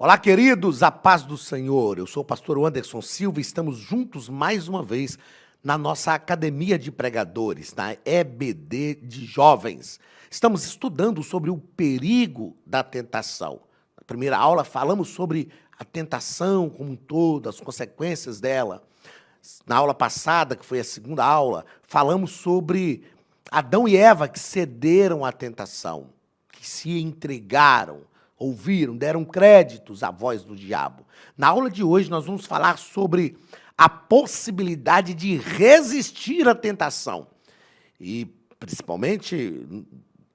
Olá, queridos, a paz do Senhor. Eu sou o pastor Anderson Silva e estamos juntos mais uma vez na nossa Academia de Pregadores, na EBD de Jovens. Estamos estudando sobre o perigo da tentação. Na primeira aula falamos sobre a tentação como um todo, as consequências dela. Na aula passada, que foi a segunda aula, falamos sobre Adão e Eva que cederam à tentação, que se entregaram, ouviram, deram créditos à voz do diabo. Na aula de hoje, nós vamos falar sobre a possibilidade de resistir à tentação. E, principalmente,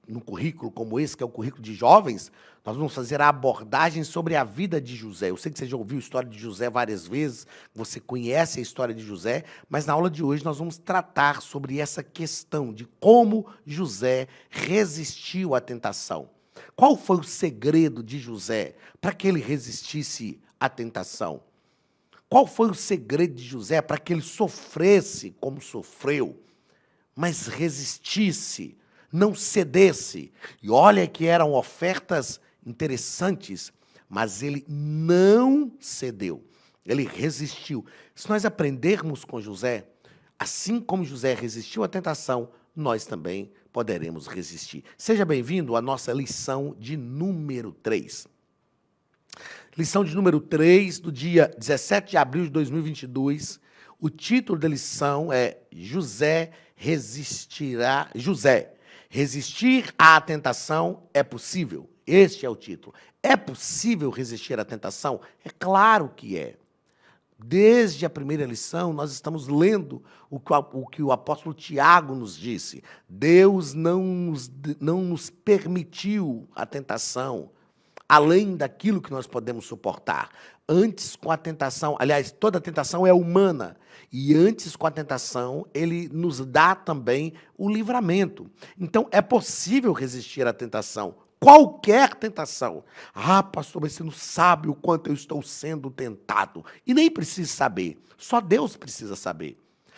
num currículo como esse, que é o currículo de jovens, nós vamos fazer a abordagem sobre a vida de José. Eu sei que você já ouviu a história de José várias vezes, você conhece a história de José, mas na aula de hoje nós vamos tratar sobre essa questão de como José resistiu à tentação. Qual foi o segredo de José para que ele resistisse à tentação? Qual foi o segredo de José para que ele sofresse como sofreu, mas resistisse, não cedesse? E olha que eram ofertas interessantes, mas ele não cedeu, ele resistiu. Se nós aprendermos com José, assim como José resistiu à tentação, nós também poderemos resistir. Seja bem-vindo à nossa lição de número 3. Lição de número 3, do dia 17 de abril de 2022. O título da lição é José resistirá. José, resistir à tentação é possível? Este é o título. É possível resistir à tentação? É claro que é. Desde a primeira lição, nós estamos lendo o que o apóstolo Tiago nos disse. Deus não nos permitiu a tentação, além daquilo que nós podemos suportar. Antes, com a tentação, aliás, toda tentação é humana, e antes, com a tentação, ele nos dá também o livramento. Então, é possível resistir à tentação. Qualquer tentação. Ah, pastor, mas você não sabe o quanto eu estou sendo tentado. E nem precisa saber. Só Deus precisa saber.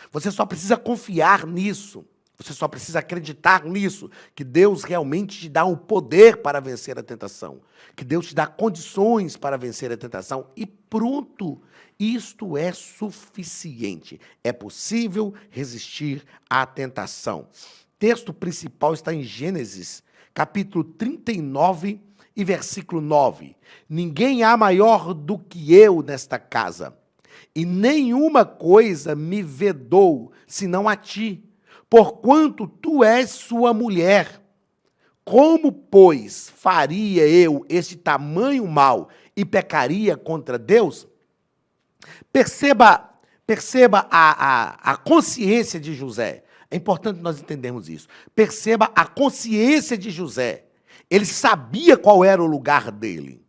Você só precisa confiar nisso. Você só precisa acreditar nisso, que Deus realmente te dá o poder para vencer a tentação. Que Deus te dá condições para vencer a tentação. E pronto, isto é suficiente. É possível resistir à tentação. O texto principal está em Gênesis, capítulo 39 e versículo 9. Ninguém há maior do que eu nesta casa, e nenhuma coisa me vedou, senão a ti, porquanto tu és sua mulher. Como, pois, faria eu esse tamanho mal e pecaria contra Deus? Perceba a consciência de José. É importante nós entendermos isso. Perceba a consciência de José. Ele sabia qual era o lugar dele.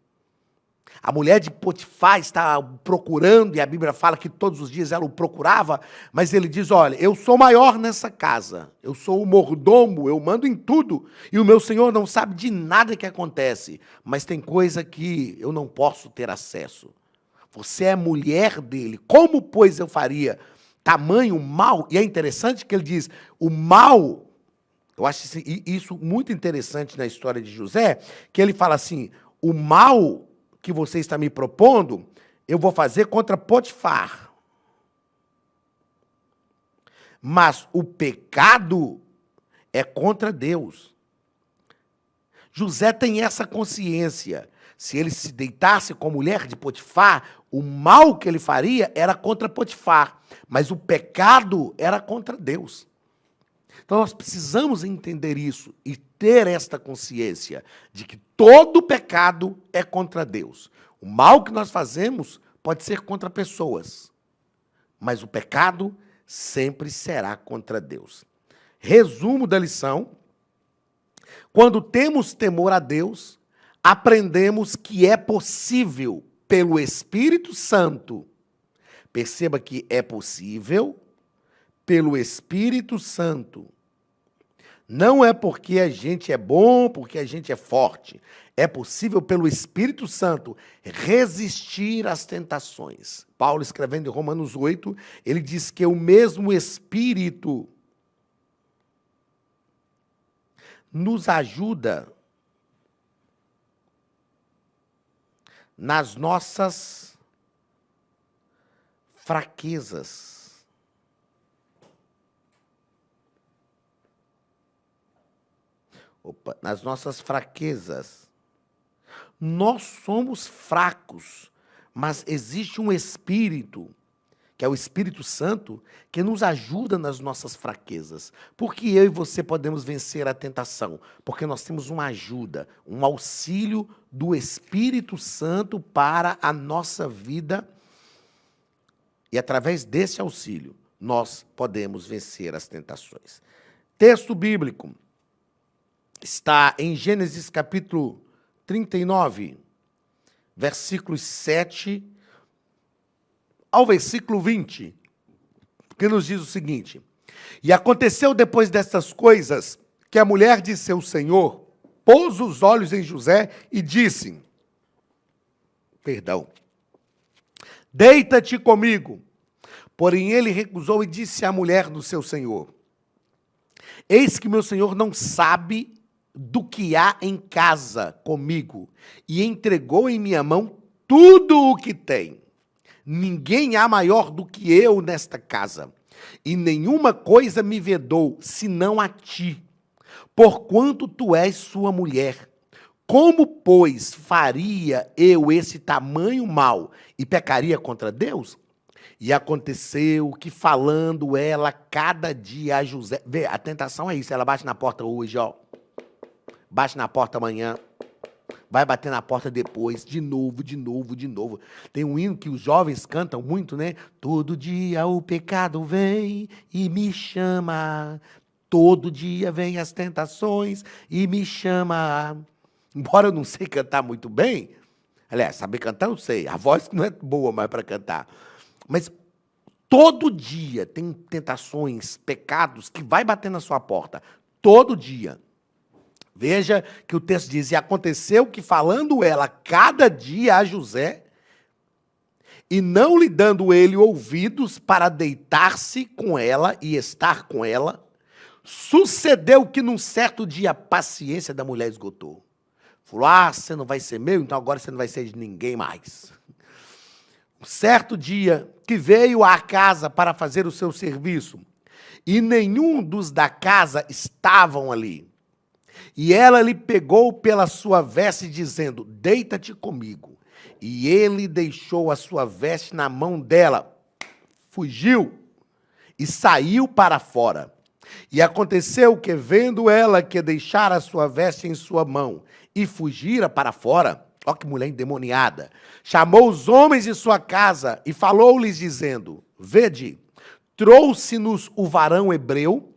A mulher de Potifar está procurando, e a Bíblia fala que todos os dias ela o procurava, mas ele diz, olha, eu sou maior nessa casa, eu sou o mordomo, eu mando em tudo, e o meu senhor não sabe de nada que acontece, mas tem coisa que eu não posso ter acesso. Você é mulher dele, como, pois, eu faria tamanho mal? E é interessante que ele diz, o mal, eu acho isso muito interessante na história de José, que ele fala assim, o mal que você está me propondo, eu vou fazer contra Potifar. Mas o pecado é contra Deus. José tem essa consciência. Se ele se deitasse com a mulher de Potifar, o mal que ele faria era contra Potifar, mas o pecado era contra Deus. Então nós precisamos entender isso e ter esta consciência de que todo pecado é contra Deus. O mal que nós fazemos pode ser contra pessoas, mas o pecado sempre será contra Deus. Resumo da lição: quando temos temor a Deus, aprendemos que é possível, pelo Espírito Santo, perceba que é possível, pelo Espírito Santo. Não é porque a gente é bom, porque a gente é forte. É possível, pelo Espírito Santo, resistir às tentações. Paulo, escrevendo em Romanos 8, ele diz que o mesmo Espírito nos ajuda nas nossas fraquezas. Nas nossas fraquezas. Nós somos fracos, mas existe um Espírito, que é o Espírito Santo, que nos ajuda nas nossas fraquezas. Porque eu e você podemos vencer a tentação? Porque nós temos uma ajuda, um auxílio do Espírito Santo para a nossa vida. E através desse auxílio, nós podemos vencer as tentações. Texto bíblico está em Gênesis capítulo 39, versículos 7 ao versículo 20, que nos diz o seguinte: E aconteceu depois dessas coisas, que a mulher de seu senhor pôs os olhos em José e disse, deita-te comigo. Porém ele recusou e disse à mulher do seu senhor, eis que meu senhor não sabe do que há em casa comigo, e entregou em minha mão tudo o que tem. Ninguém há maior do que eu nesta casa, e nenhuma coisa me vedou, senão a ti, porquanto tu és sua mulher. Como, pois, faria eu esse tamanho mal e pecaria contra Deus? E aconteceu que, falando ela cada dia a José... Vê, a tentação é isso, ela bate na porta hoje, ó. Bate na porta amanhã, vai bater na porta depois, de novo, de novo, de novo. Tem um hino que os jovens cantam muito, né? Todo dia o pecado vem e me chama. Todo dia vem as tentações e me chama. Embora eu não sei cantar muito bem, aliás, saber cantar eu sei, a voz não é boa mais para cantar. Mas todo dia tem tentações, pecados que vai bater na sua porta. Todo dia. Veja que o texto diz, e aconteceu que falando ela cada dia a José, e não lhe dando ele ouvidos para deitar-se com ela e estar com ela, sucedeu que num certo dia a paciência da mulher esgotou. Falou, você não vai ser meu, então agora você não vai ser de ninguém mais. Um certo dia que veio à casa para fazer o seu serviço, e nenhum dos da casa estavam ali. E ela lhe pegou pela sua veste, dizendo, deita-te comigo. E ele deixou a sua veste na mão dela, fugiu e saiu para fora. E aconteceu que, vendo ela que deixara a sua veste em sua mão e fugira para fora, ó que mulher endemoniada, chamou os homens de sua casa e falou-lhes, dizendo, vede, trouxe-nos o varão hebreu,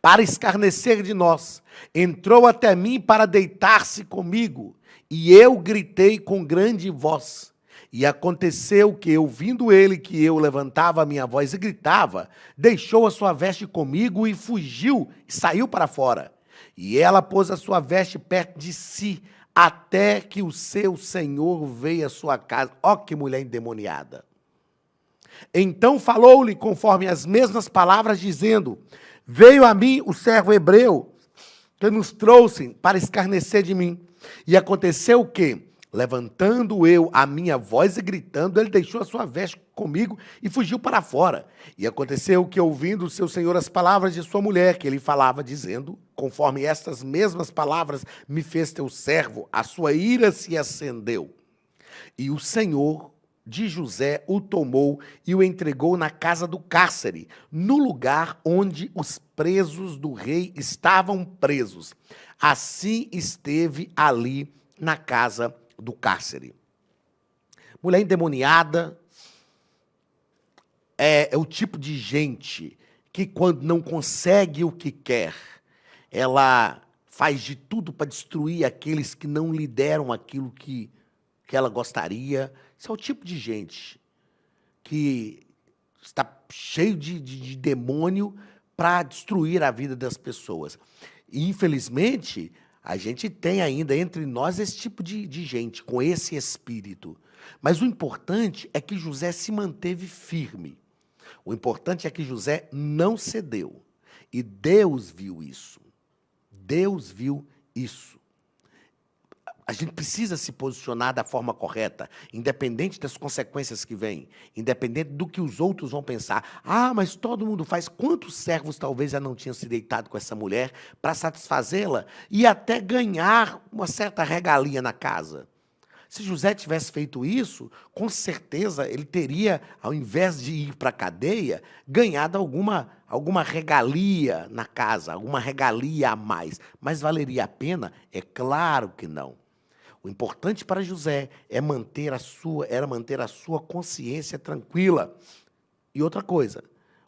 para escarnecer de nós, entrou até mim para deitar-se comigo, e eu gritei com grande voz. E aconteceu que, ouvindo ele que eu levantava a minha voz e gritava, deixou a sua veste comigo e fugiu, e saiu para fora. E ela pôs a sua veste perto de si, até que o seu senhor veio à sua casa. Ó que mulher endemoniada! Então falou-lhe conforme as mesmas palavras, dizendo, veio a mim o servo hebreu, que nos trouxe para escarnecer de mim. E aconteceu que, levantando eu a minha voz e gritando, ele deixou a sua veste comigo e fugiu para fora. E aconteceu que, ouvindo o seu senhor as palavras de sua mulher, que ele falava, dizendo, conforme estas mesmas palavras me fez teu servo, a sua ira se acendeu. E o Senhor de José o tomou e o entregou na casa do cárcere, no lugar onde os presos do rei estavam presos. Assim esteve ali na casa do cárcere. Mulher endemoniada é o tipo de gente que, quando não consegue o que quer, ela faz de tudo para destruir aqueles que não lhe deram aquilo que ela gostaria. Esse é o tipo de gente que está cheio de demônio para destruir a vida das pessoas. E, infelizmente, a gente tem ainda entre nós esse tipo de gente, com esse espírito. Mas o importante é que José se manteve firme. O importante é que José não cedeu. E Deus viu isso. Deus viu isso. A gente precisa se posicionar da forma correta, independente das consequências que vêm, independente do que os outros vão pensar. Ah, mas todo mundo faz. Quantos servos talvez já não tinham se deitado com essa mulher para satisfazê-la e até ganhar uma certa regalia na casa? Se José tivesse feito isso, com certeza ele teria, ao invés de ir para a cadeia, ganhado alguma regalia na casa, alguma regalia a mais. Mas valeria a pena? É claro que não. O importante para José era manter a sua consciência tranquila. E outra coisa,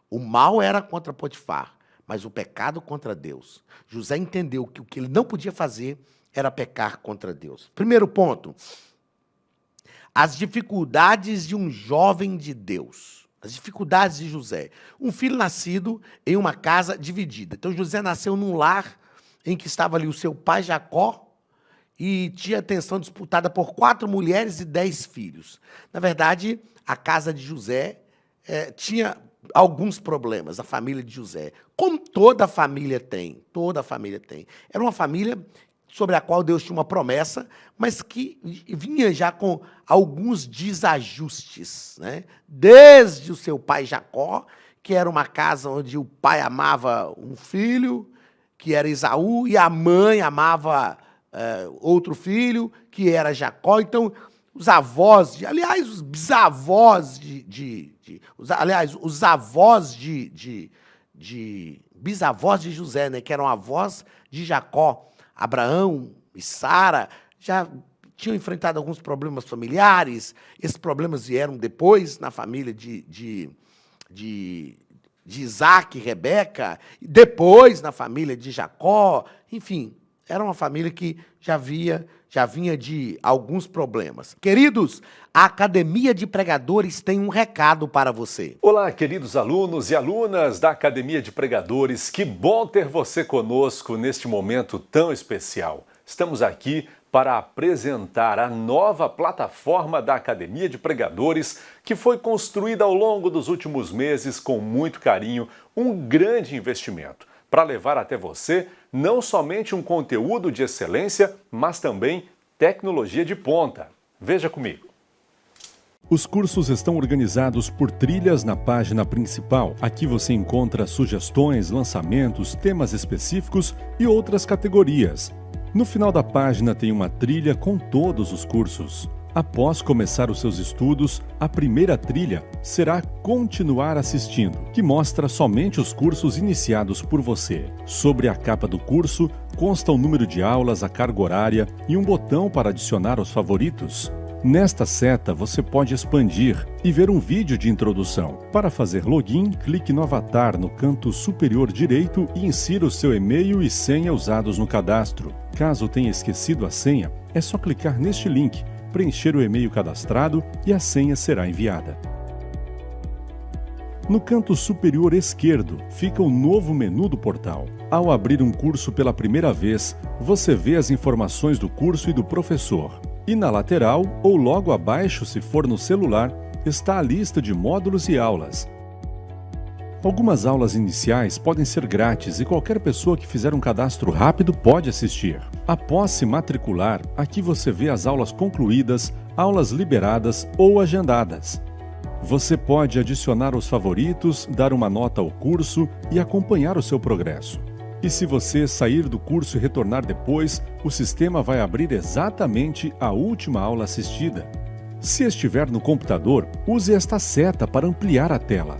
o mal era contra Potifar, mas o pecado contra Deus. José entendeu que o que ele não podia fazer era pecar contra Deus. Primeiro ponto, as dificuldades de um jovem de Deus. As dificuldades de José. Um filho nascido em uma casa dividida. Então, José nasceu num lar em que estava ali o seu pai Jacó, e tinha atenção disputada por 4 mulheres e 10 filhos. Na verdade, a casa de José tinha alguns problemas, a família de José. Como toda família tem, toda família tem. Era uma família sobre a qual Deus tinha uma promessa, mas que vinha já com alguns desajustes, né? Desde o seu pai Jacó, que era uma casa onde o pai amava um filho, que era Esaú, e a mãe amava outro filho, que era Jacó. Então, os avós, aliás, os bisavós os avós bisavós de José, né, que eram avós de Jacó, Abraão e Sara, já tinham enfrentado alguns problemas familiares. Esses problemas vieram depois na família de Isaac e Rebeca, depois na família de Jacó, enfim. Era uma família que já vinha de alguns problemas. Queridos, a Academia de Pregadores tem um recado para você. Olá, queridos alunos e alunas da Academia de Pregadores. Que bom ter você conosco neste momento tão especial. Estamos aqui para apresentar a nova plataforma da Academia de Pregadores, que foi construída ao longo dos últimos meses com muito carinho, um grande investimento, para levar até você não somente um conteúdo de excelência, mas também tecnologia de ponta. Veja comigo. Os cursos estão organizados por trilhas na página principal. Aqui você encontra sugestões, lançamentos, temas específicos e outras categorias. No final da página tem uma trilha com todos os cursos. Após começar os seus estudos, a primeira trilha será Continuar Assistindo, que mostra somente os cursos iniciados por você. Sobre a capa do curso, consta o número de aulas, a carga horária e um botão para adicionar aos favoritos. Nesta seta, você pode expandir e ver um vídeo de introdução. Para fazer login, clique no avatar no canto superior direito e insira o seu e-mail e senha usados no cadastro. Caso tenha esquecido a senha, é só clicar neste link, preencher o e-mail cadastrado e a senha será enviada. No canto superior esquerdo fica o novo menu do portal. Ao abrir um curso pela primeira vez, você vê as informações do curso e do professor. E na lateral, ou logo abaixo se for no celular, está a lista de módulos e aulas. Algumas aulas iniciais podem ser grátis e qualquer pessoa que fizer um cadastro rápido pode assistir. Após se matricular, aqui você vê as aulas concluídas, aulas liberadas ou agendadas. Você pode adicionar os favoritos, dar uma nota ao curso e acompanhar o seu progresso. E se você sair do curso e retornar depois, o sistema vai abrir exatamente a última aula assistida. Se estiver no computador, use esta seta para ampliar a tela.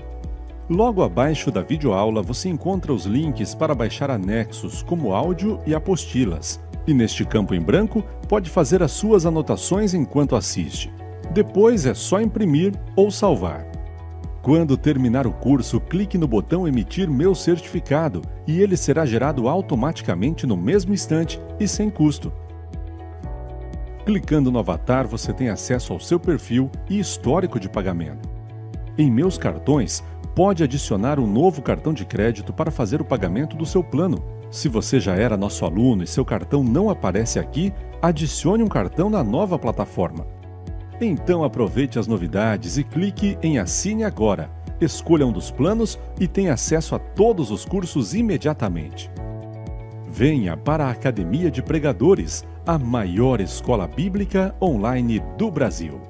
Logo abaixo da videoaula você encontra os links para baixar anexos, como áudio e apostilas. E neste campo em branco, pode fazer as suas anotações enquanto assiste. Depois é só imprimir ou salvar. Quando terminar o curso, clique no botão Emitir meu certificado e ele será gerado automaticamente no mesmo instante e sem custo. Clicando no avatar, você tem acesso ao seu perfil e histórico de pagamento. Em Meus Cartões, pode adicionar um novo cartão de crédito para fazer o pagamento do seu plano. Se você já era nosso aluno e seu cartão não aparece aqui, adicione um cartão na nova plataforma. Então aproveite as novidades e clique em Assine Agora. Escolha um dos planos e tenha acesso a todos os cursos imediatamente. Venha para a Academia de Pregadores, a maior escola bíblica online do Brasil.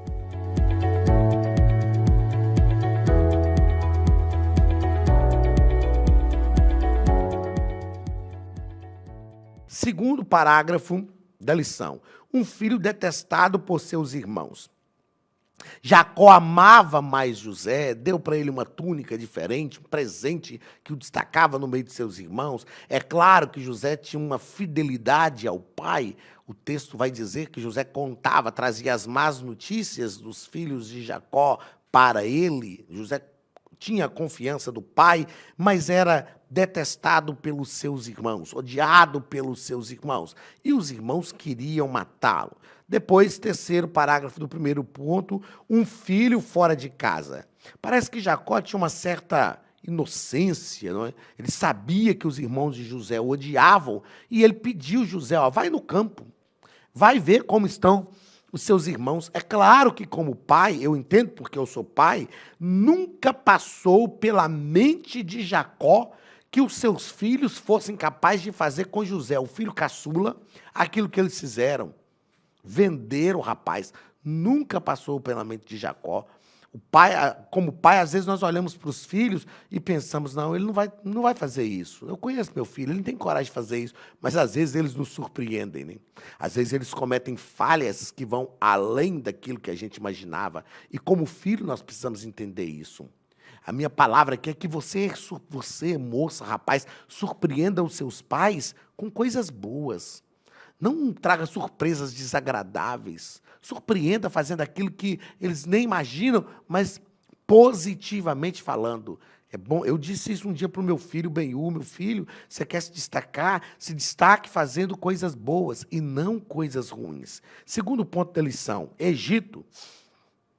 Segundo parágrafo da lição. Um filho detestado por seus irmãos. Jacó amava mais José, deu para ele uma túnica diferente, um presente que o destacava no meio de seus irmãos. É claro que José tinha uma fidelidade ao pai. O texto vai dizer que José contava, trazia as más notícias dos filhos de Jacó para ele. José tinha a confiança do pai, mas era detestado pelos seus irmãos, odiado pelos seus irmãos. E os irmãos queriam matá-lo. Depois, terceiro parágrafo do primeiro ponto, um filho fora de casa. Parece que Jacó tinha uma certa inocência, não é? Ele sabia que os irmãos de José o odiavam e ele pediu José, vai no campo, vai ver como estão os seus irmãos. É claro que como pai, eu entendo porque eu sou pai, nunca passou pela mente de Jacó que os seus filhos fossem capazes de fazer com José, o filho caçula, aquilo que eles fizeram. Venderam o rapaz. Nunca passou pela mente de Jacó. O pai, como pai, às vezes nós olhamos para os filhos e pensamos, não, ele não vai fazer isso. Eu conheço meu filho, ele não tem coragem de fazer isso. Mas às vezes eles nos surpreendem, né? Às vezes eles cometem falhas que vão além daquilo que a gente imaginava. E como filho nós precisamos entender isso. A minha palavra aqui é que você, moça, rapaz, surpreenda os seus pais com coisas boas. Não traga surpresas desagradáveis. Surpreenda fazendo aquilo que eles nem imaginam, mas positivamente falando. É bom. Eu disse isso um dia para o meu filho, Benhu, meu filho, você quer se destacar? Se destaque fazendo coisas boas e não coisas ruins. Segundo ponto da lição, Egito,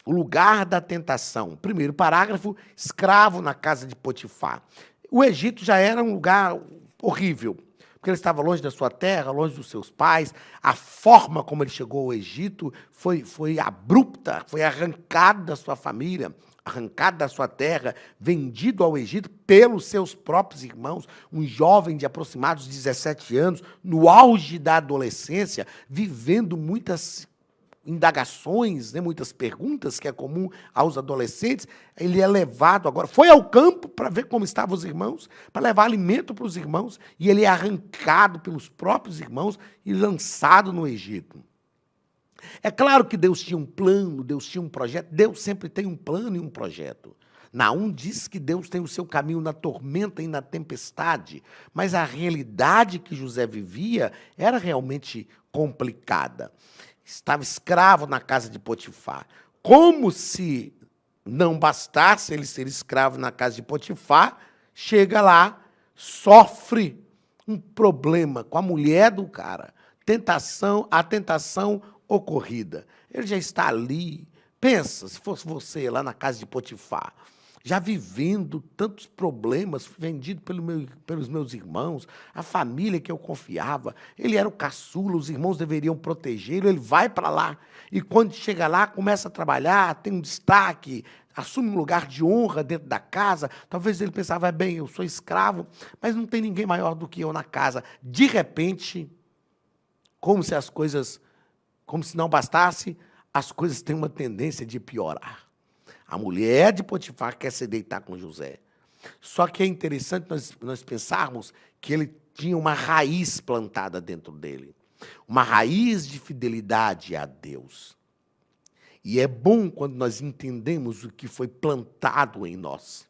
o lugar da tentação. Primeiro parágrafo, escravo na casa de Potifar. O Egito já era um lugar horrível, porque ele estava longe da sua terra, longe dos seus pais. A forma como ele chegou ao Egito foi abrupta, foi arrancado da sua família, arrancado da sua terra, vendido ao Egito pelos seus próprios irmãos, um jovem de aproximados 17 anos, no auge da adolescência, vivendo muitas indagações, né, muitas perguntas, que é comum aos adolescentes. Ele é levado agora, foi ao campo para ver como estavam os irmãos, para levar alimento para os irmãos, e ele é arrancado pelos próprios irmãos e lançado no Egito. É claro que Deus tinha um plano, Deus tinha um projeto, Deus sempre tem um plano e um projeto. Naum diz que Deus tem o seu caminho na tormenta e na tempestade, mas a realidade que José vivia era realmente complicada. Estava escravo na casa de Potifar. Como se não bastasse ele ser escravo na casa de Potifar, chega lá, sofre um problema com a mulher do cara. A tentação ocorrida. Ele já está ali. Pensa, se fosse você lá na casa de Potifar, já vivendo tantos problemas, vendido pelos meus irmãos, a família que eu confiava. Ele era o caçula, os irmãos deveriam protegê-lo, ele vai para lá. E quando chega lá, começa a trabalhar, tem um destaque, assume um lugar de honra dentro da casa. Talvez ele pensava, bem, eu sou escravo, mas não tem ninguém maior do que eu na casa. De repente, como se não bastasse, as coisas têm uma tendência de piorar. A mulher de Potifar quer se deitar com José. Só que é interessante nós pensarmos que ele tinha uma raiz plantada dentro dele. Uma raiz de fidelidade a Deus. E é bom quando nós entendemos o que foi plantado em nós.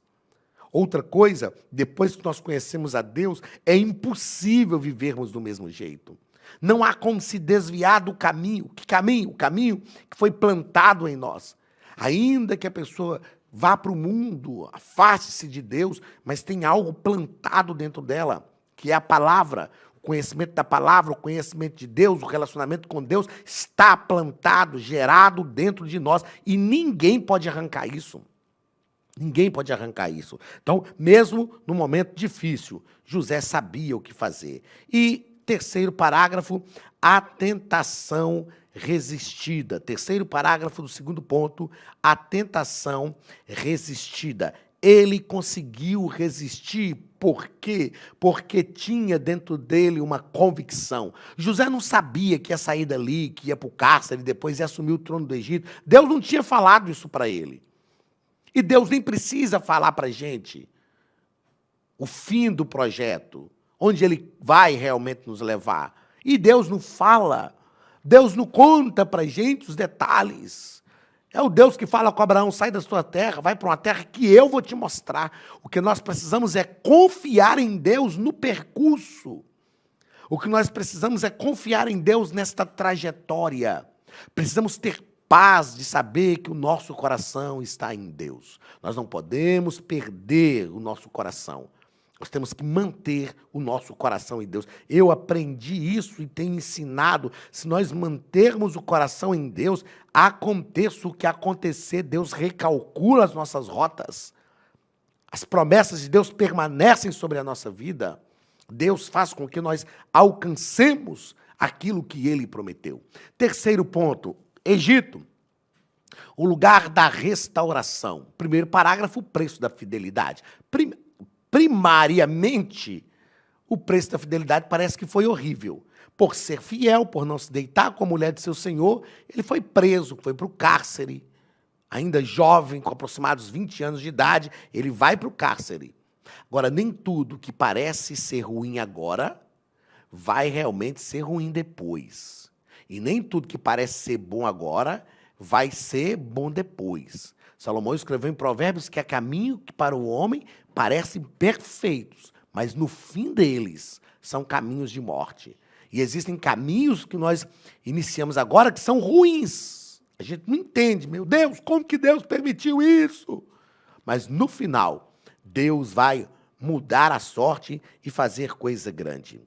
Outra coisa, depois que nós conhecemos a Deus, é impossível vivermos do mesmo jeito. Não há como se desviar do caminho. Que caminho? O caminho que foi plantado em nós. Ainda que a pessoa vá para o mundo, afaste-se de Deus, mas tem algo plantado dentro dela, que é a palavra, o conhecimento da palavra, o conhecimento de Deus, o relacionamento com Deus, está plantado, gerado dentro de nós, e ninguém pode arrancar isso. Ninguém pode arrancar isso. Então, mesmo no momento difícil, José sabia o que fazer. E, terceiro parágrafo, a tentação resistida. Terceiro parágrafo do segundo ponto, a tentação resistida. ele conseguiu resistir. Por quê? Porque tinha dentro dele uma convicção. José não sabia que ia sair dali, que ia para o cárcere, depois ia assumir o trono do Egito. Deus não tinha falado isso para ele. E Deus nem precisa falar para a gente o fim do projeto, onde ele vai realmente nos levar. E Deus não fala, Deus não conta para a gente os detalhes. É o Deus que fala com Abraão, sai da sua terra, vai para uma terra que eu vou te mostrar. O que nós precisamos é confiar em Deus no percurso. O que nós precisamos é confiar em Deus nesta trajetória. Precisamos ter paz de saber que o nosso coração está em Deus. Nós não podemos perder o nosso coração. Nós temos que manter o nosso coração em Deus. Eu aprendi isso e tenho ensinado. Se nós mantermos o coração em Deus, aconteça o que acontecer, Deus recalcula as nossas rotas. As promessas de Deus permanecem sobre a nossa vida. Deus faz com que nós alcancemos aquilo que Ele prometeu. Terceiro ponto, Egito. O lugar da restauração. Primeiro parágrafo, o preço da fidelidade. Primariamente, o preço da fidelidade parece que foi horrível. Por ser fiel, por não se deitar com a mulher de seu senhor, ele foi preso, foi para o cárcere. Ainda jovem, com aproximados 20 anos de idade, ele vai para o cárcere. Agora, nem tudo que parece ser ruim agora vai realmente ser ruim depois. E nem tudo que parece ser bom agora vai ser bom depois. Salomão escreveu em Provérbios que há caminho que para o homem parecem perfeitos, mas no fim deles são caminhos de morte. E existem caminhos que nós iniciamos agora que são ruins. A gente não entende, meu Deus, como que Deus permitiu isso? Mas no final, Deus vai mudar a sorte e fazer coisa grande.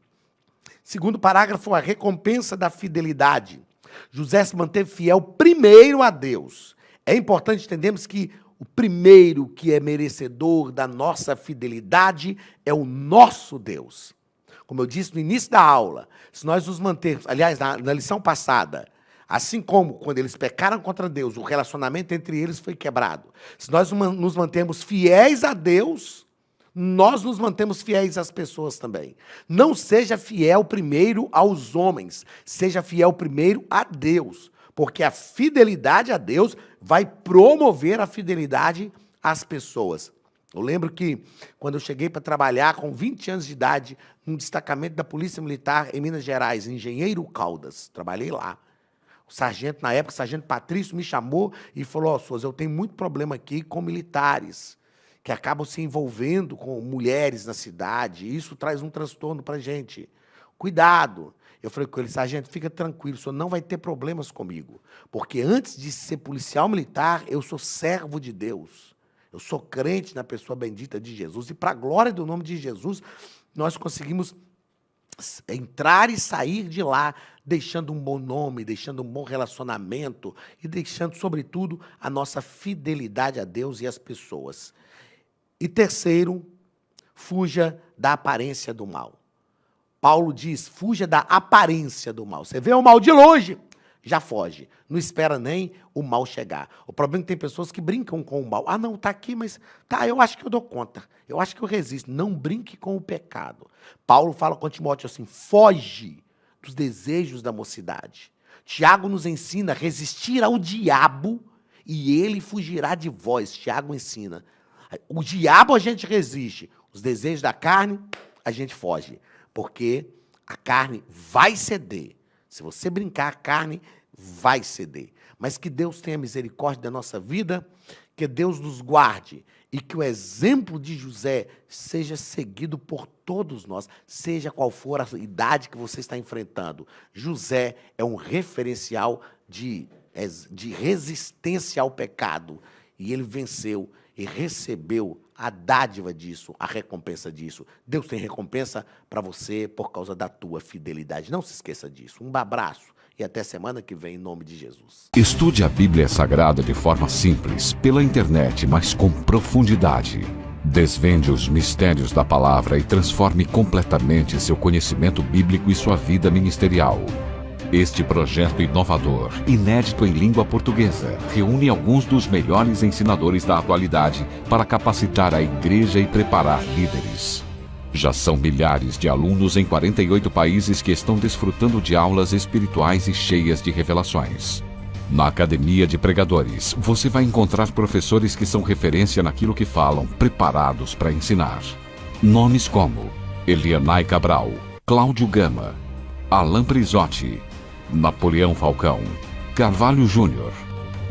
Segundo parágrafo, a recompensa da fidelidade. José se manteve fiel primeiro a Deus. É importante entendermos que o primeiro que é merecedor da nossa fidelidade é o nosso Deus. Como eu disse no início da aula, se nós nos mantermos, aliás, na lição passada, assim como quando eles pecaram contra Deus, o relacionamento entre eles foi quebrado. Se nós nos mantemos fiéis a Deus, nós nos mantemos fiéis às pessoas também. Não seja fiel primeiro aos homens, seja fiel primeiro a Deus. Porque a fidelidade a Deus vai promover a fidelidade às pessoas. Eu lembro que, quando eu cheguei para trabalhar com 20 anos de idade, num destacamento da Polícia Militar em Minas Gerais, Engenheiro Caldas, trabalhei lá. O sargento, na época, o sargento Patrício, me chamou e falou, Souza, eu tenho muito problema aqui com militares, que acabam se envolvendo com mulheres na cidade, e isso traz um transtorno para a gente. Cuidado. Eu falei com ele, sargento, fica tranquilo, o senhor não vai ter problemas comigo, porque antes de ser policial militar, eu sou servo de Deus. Eu sou crente na pessoa bendita de Jesus, e para a glória do nome de Jesus, nós conseguimos entrar e sair de lá, deixando um bom nome, deixando um bom relacionamento, e deixando, sobretudo, a nossa fidelidade a Deus e às pessoas. E terceiro, fuja da aparência do mal. Paulo diz, fuja da aparência do mal. Você vê o mal de longe, já foge. Não espera nem o mal chegar. O problema é que tem pessoas que brincam com o mal. Ah, não, está aqui, mas tá, eu acho que eu dou conta. Eu acho que eu resisto. Não brinque com o pecado. Paulo fala com Timóteo assim, foge dos desejos da mocidade. Tiago nos ensina a resistir ao diabo e ele fugirá de vós. Tiago ensina. O diabo a gente resiste. Os desejos da carne, a gente foge. Porque a carne vai ceder. Se você brincar, a carne vai ceder. Mas que Deus tenha misericórdia da nossa vida, que Deus nos guarde e que o exemplo de José seja seguido por todos nós, seja qual for a idade que você está enfrentando. José é um referencial de resistência ao pecado e ele venceu e recebeu a dádiva disso, a recompensa disso. Deus tem recompensa para você por causa da tua fidelidade. Não se esqueça disso. Um abraço e até semana que vem, em nome de Jesus. Estude a Bíblia Sagrada de forma simples, pela internet, mas com profundidade. Desvende os mistérios da palavra e transforme completamente seu conhecimento bíblico e sua vida ministerial. Este projeto inovador, inédito em língua portuguesa, reúne alguns dos melhores ensinadores da atualidade para capacitar a igreja e preparar líderes. Já são milhares de alunos em 48 países que estão desfrutando de aulas espirituais e cheias de revelações. Na Academia de Pregadores, você vai encontrar professores que são referência naquilo que falam, preparados para ensinar. Nomes como Elianai Cabral, Cláudio Gama, Alain Prisotti, Napoleão Falcão, Carvalho Júnior,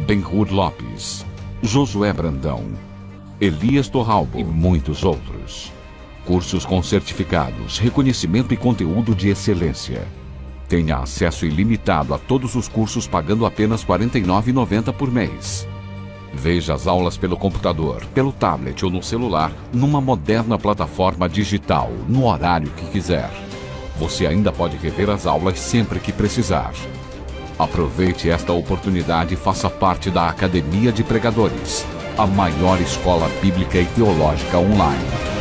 Benhur Lopes, Josué Brandão, Elias Torralbo e muitos outros. Cursos com certificados, reconhecimento e conteúdo de excelência. Tenha acesso ilimitado a todos os cursos pagando apenas R$ 49,90 por mês. Veja as aulas pelo computador, pelo tablet ou no celular, numa moderna plataforma digital, no horário que quiser. Você ainda pode rever as aulas sempre que precisar. Aproveite esta oportunidade e faça parte da Academia de Pregadores, a maior escola bíblica e teológica online.